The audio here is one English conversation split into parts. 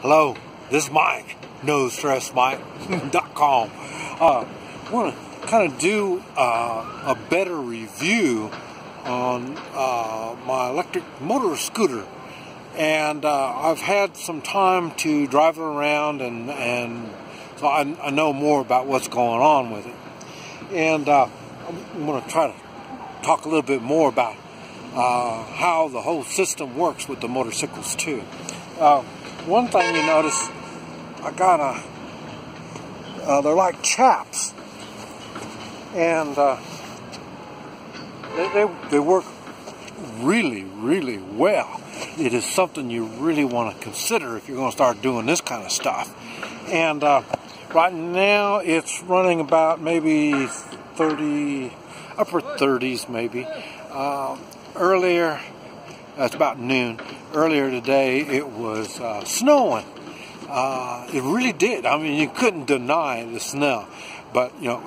Hello, this is Mike, NoStressMike.com. I want to kind of do a better review on my electric motor scooter. And I've had some time to drive it around, and so I know more about what's going on with it. And I'm going to try to talk a little bit more about how the whole system works with the motorcycles too. One thing you notice, I got they're like chaps, and they work really well. It is something you really want to consider if you're going to start doing this kind of stuff. And right now it's running about maybe 30, upper 30s maybe. Earlier, it's about noon. Earlier today, it was snowing. It really did. I mean, you couldn't deny the snow. But, you know,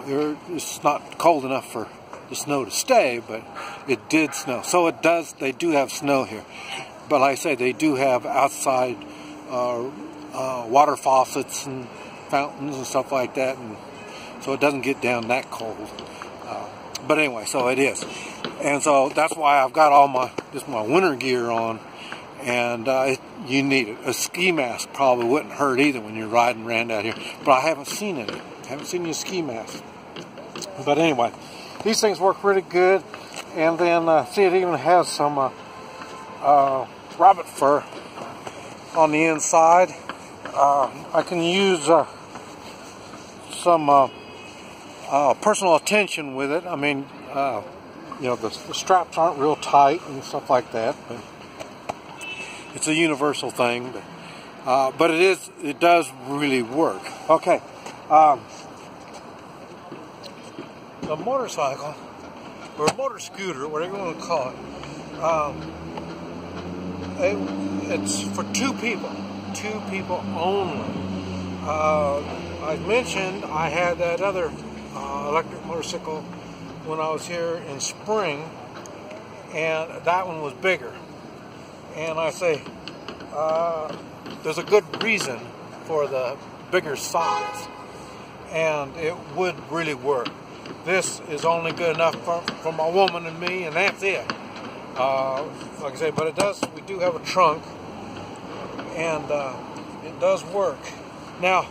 it's not cold enough for the snow to stay, but it did snow. So it does, they do have snow here. But like I say, they do have outside water faucets and fountains and stuff like that. And so it doesn't get down that cold. But anyway, so it is. And so that's why I've got all my winter gear on. And you need it. A ski mask probably wouldn't hurt either when you're riding around out here. But I haven't seen it. I haven't seen any ski mask. But anyway, these things work really good. And then see, it even has some rabbit fur on the inside. I can use some personal attention with it. I mean, you know, the straps aren't real tight and stuff like that. But it's a universal thing, but it does really work. Okay, the motorcycle, or motor scooter, whatever you want to call it, it's for two people only. I mentioned I had that other electric motorcycle when I was here in spring, and that one was bigger. And I say, there's a good reason for the bigger size, and it would really work. This is only good enough for my woman and me, and that's it. Like I say, but we do have a trunk, and it does work. Now,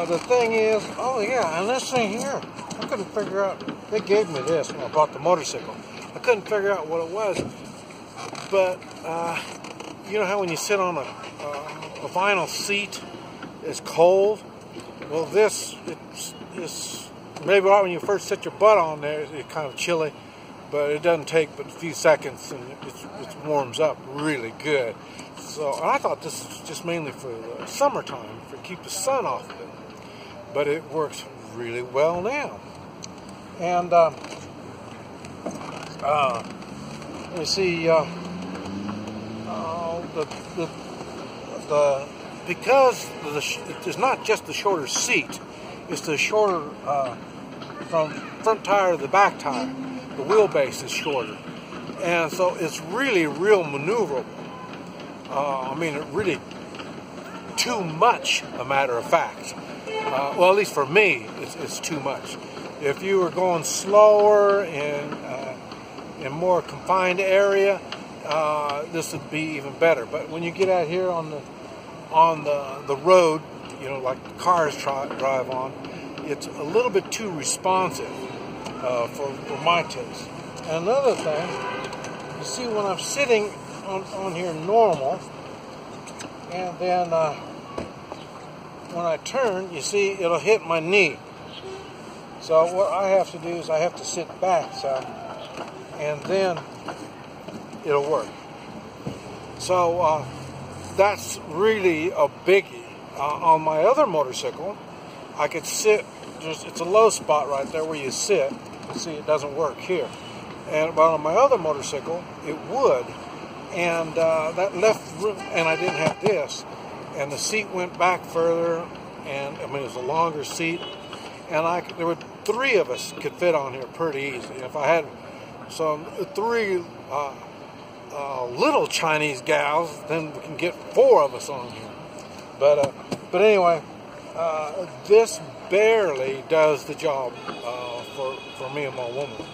the thing is, oh yeah, and this thing here, I couldn't figure out, they gave me this when I bought the motorcycle. I couldn't figure out what it was. But you know how when you sit on a vinyl seat, it's cold? Well, this, it's maybe right when you first set your butt on there, it's kind of chilly, but it doesn't take but a few seconds, and it warms up really good. So, and I thought this was just mainly for the summertime, to keep the sun off of it. But it works really well now. And let me see, because it's not just the shorter seat, it's the shorter from front tire to the back tire. The wheelbase is shorter, and so it's really real maneuverable. I mean, it really too much, a matter of fact. Well, at least for me, it's too much. If you were going slower in more confined area, this would be even better. But when you get out here on the road, you know, like the cars drive on, it's a little bit too responsive for my taste. And another thing, you see, when I'm sitting on here normal, and then when I turn, you see, it'll hit my knee. So what I have to do is I have to sit back some, and then it'll work. So that's really a biggie. On my other motorcycle, I could sit, it's a low spot right there where you sit. You see, it doesn't work here. But on my other motorcycle, it would. And that left room, and I didn't have this. And the seat went back further, and I mean, it was a longer seat. And there were three of us could fit on here pretty easy. If I had some three little Chinese gals, then we can get four of us on here. But anyway, this barely does the job for me and my woman.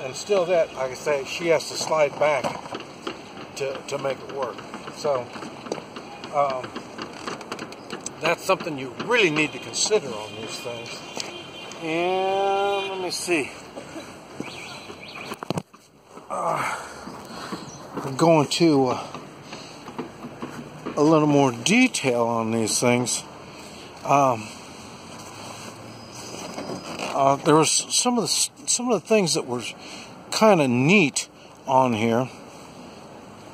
And still that, like I say, she has to slide back to make it work. So that's something you really need to consider on these things. And let me see. I'm going to a little more detail on these things. There was some of the things that were kind of neat on here.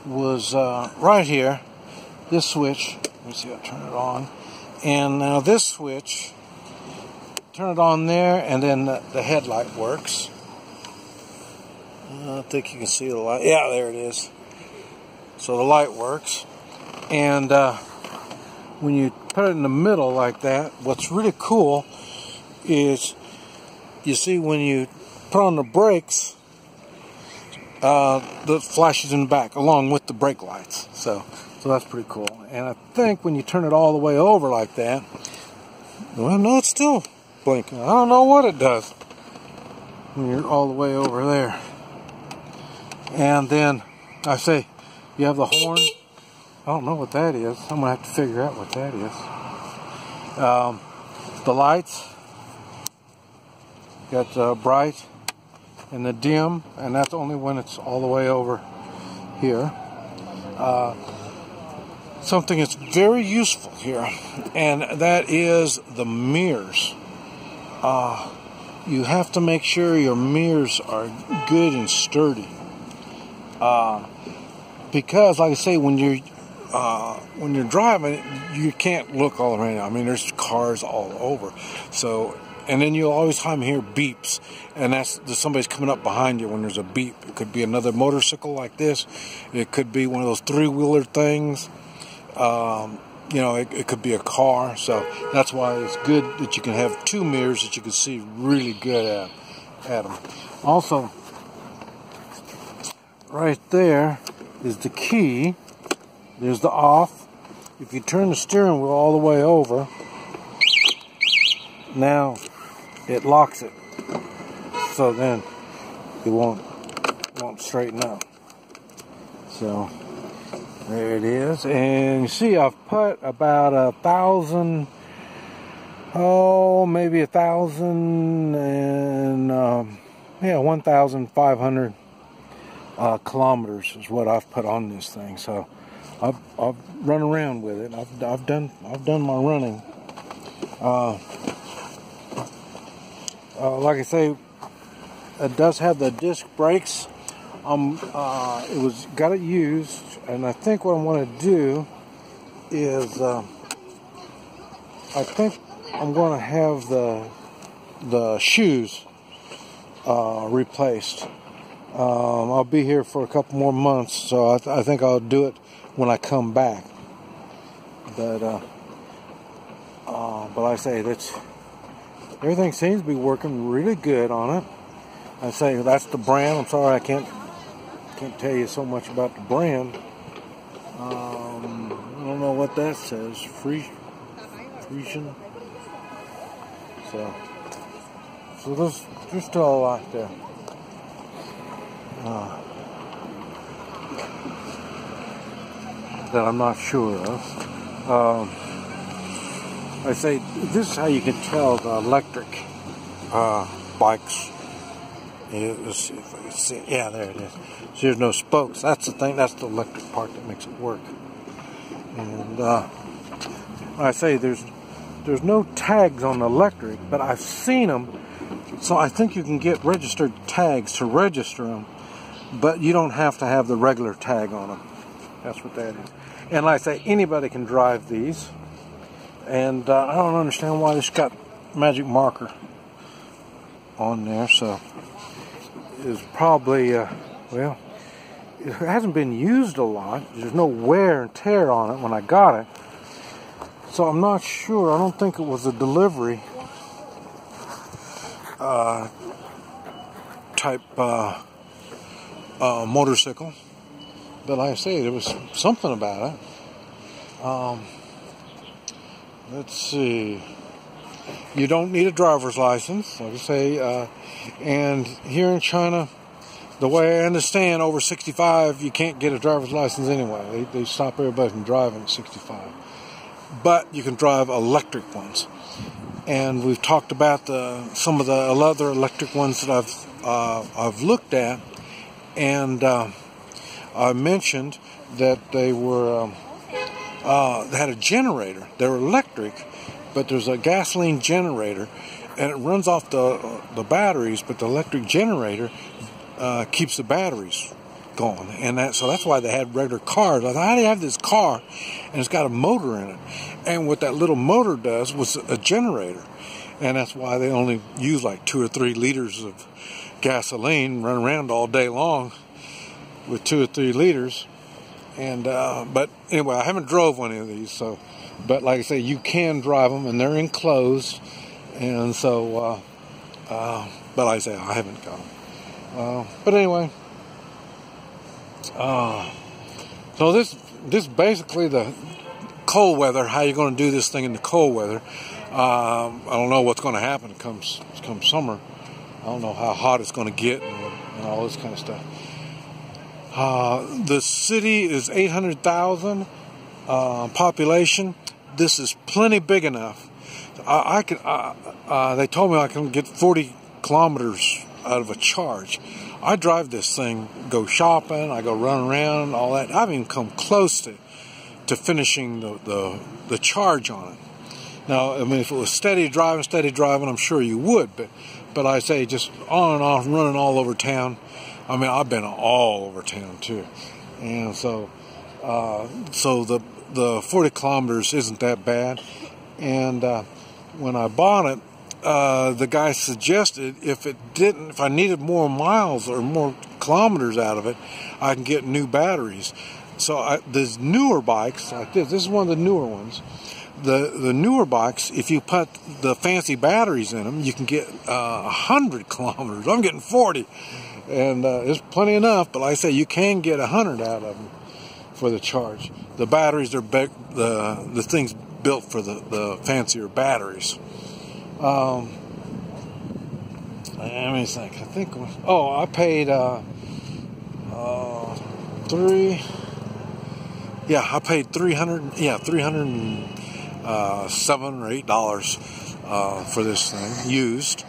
Was right here, this switch. Let me see. I'll turn it on, and now this switch. Turn it on there, and then the headlight works. I think you can see the light. Yeah, there it is. So the light works, and when you put it in the middle like that, what's really cool is you see when you put on the brakes, the flashes in the back along with the brake lights. So that's pretty cool. And I think when you turn it all the way over like that, well, no, it's still blinking. I don't know what it does when you're all the way over there. And then I say you have the horn. I don't know what that is. I'm gonna have to figure out what that is. The lights got bright and the dim, and that's only when it's all the way over here. Something that's very useful here, and that is the mirrors. You have to make sure your mirrors are good and sturdy, because, like I say, when you're driving, you can't look all around. I mean, there's cars all over. So, and then you'll always hear beeps, and there's somebody's coming up behind you when there's a beep. It could be another motorcycle like this. It could be one of those three-wheeler things. You know, it could be a car. So that's why it's good that you can have two mirrors that you can see really good at them. Also, right there is the key. There's the off. If you turn the steering wheel all the way over, now it locks it. So then it won't straighten up. So there it is. And you see I've put about 1,000, maybe 1,000 and 1,500 kilometers is what I've put on this thing. So I've run around with it. I've done my running. Like I say, it does have the disc brakes. Got it used, and I think what I want to do is I think I'm going to have the shoes replaced. I'll be here for a couple more months, so I think I'll do it when I come back. But like I say, everything seems to be working really good on it. I say that's the brand. I'm sorry I can't tell you so much about the brand. I don't know what that says. Frisian. So there's still a lot there. That I'm not sure of. I say this is how you can tell the electric bikes. Let's see if I can see it. Yeah, there it is. So there's no spokes. That's the thing. That's the electric part that makes it work. And I say there's no tags on the electric, but I've seen them. So I think you can get registered tags to register them, but you don't have to have the regular tag on them. That's what that is. And like I say, anybody can drive these. And I don't understand why this got magic marker on there. So it's probably, well, it hasn't been used a lot. There's no wear and tear on it when I got it. So I'm not sure. I don't think it was a delivery type motorcycle. But like I say, there was something about it. let's see. You don't need a driver's license, like I say. And here in China, the way I understand, over 65, you can't get a driver's license anyway. They stop everybody from driving at 65. But you can drive electric ones. And we've talked about some of the other electric ones that I've looked at. And I mentioned that they were they had a generator. They're electric, but there's a gasoline generator, and it runs off the batteries. But the electric generator keeps the batteries going, and so that's why they had regular cars. I thought, how do you have this car, and it's got a motor in it? And what that little motor does was a generator, and that's why they only use like 2 or 3 liters of gasoline, run around all day long with 2 or 3 liters. And but anyway, I haven't drove one of these, so. But like I say, you can drive them, and they're enclosed, and so. But like I say, I haven't got them. But anyway, so this basically the cold weather. How you're going to do this thing in the cold weather? I don't know what's going to happen come summer. I don't know how hot it's going to get and all this kind of stuff. The city is 800,000 population. This is plenty big enough. They told me I can get 40 kilometers out of a charge. I drive this thing, go shopping, I go run around, all that. I haven't even come close to finishing the charge on it. Now, I mean, if it was steady driving, I'm sure you would. But I say just on and off, running all over town. I mean, I've been all over town too, and so the 40 kilometers isn't that bad. And when I bought it, the guy suggested if I needed more miles or more kilometers out of it, I can get new batteries. So there's newer bikes like this. This is one of the newer ones. The newer bikes, if you put the fancy batteries in them, you can get 100 kilometers. I'm getting 40. And it's plenty enough, but like I say, you can get 100 out of them for the charge. The batteries are big, the thing's built for the fancier batteries. Let me think. I paid I paid $307 or $8 for this thing used.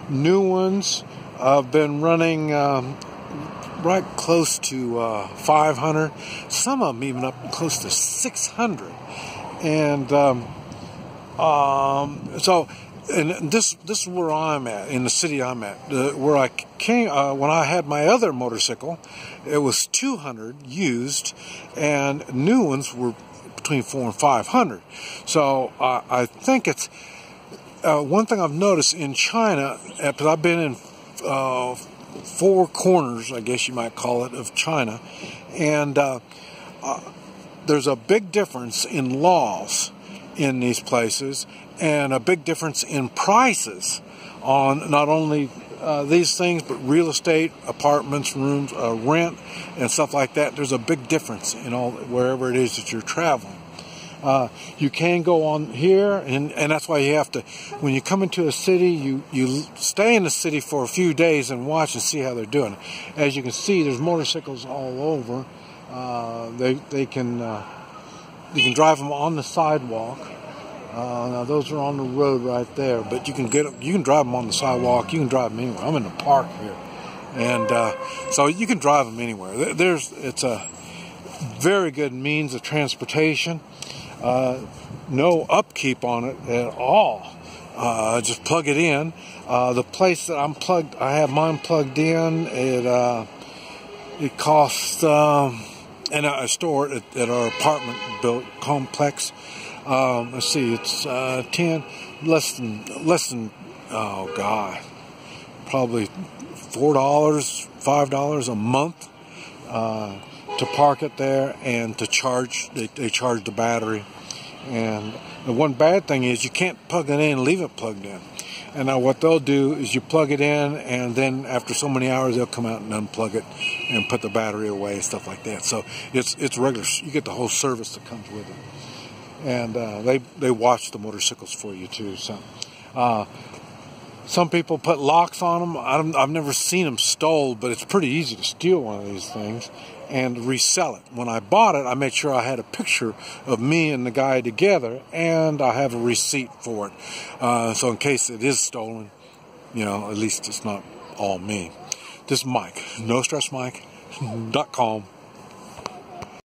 New ones. I've been running right close to 500. Some of them even up close to 600. And so, and this is where I'm at, in the city I'm at. Where I came when I had my other motorcycle, it was 200 used, and new ones were between 400 and 500. So I think it's one thing I've noticed in China, because I've been in 4 corners, I guess you might call it, of China, and there's a big difference in laws in these places, and a big difference in prices on not only these things, but real estate, apartments, rooms, rent, and stuff like that. There's a big difference in wherever it is that you're traveling. You can go on here, and that's why you have to, when you come into a city, you stay in the city for a few days and watch and see how they're doing it. As you can see, there's motorcycles all over. You can drive them on the sidewalk. Now those are on the road right there, but you can drive them on the sidewalk. You can drive them anywhere. I'm in the park here, and so you can drive them anywhere. It's a very good means of transportation. No upkeep on it at all. Just plug it in. The place that I have mine plugged in. It costs, and I store it at our apartment built complex. Let's see, it's less than oh god, probably $4, $5 a month to park it there and to charge. They charge the battery. And the one bad thing is you can't plug it in and leave it plugged in. And now what they'll do is you plug it in, and then after so many hours they'll come out and unplug it and put the battery away and stuff like that. So it's regular. You get the whole service that comes with it. and they watch the motorcycles for you too. So some people put locks on them. I've never seen them stole, but it's pretty easy to steal one of these things and resell it. When I bought it, I made sure I had a picture of me and the guy together, and I have a receipt for it. So in case it is stolen, you know, at least it's not all me. This is Mike, NoStressMike.com.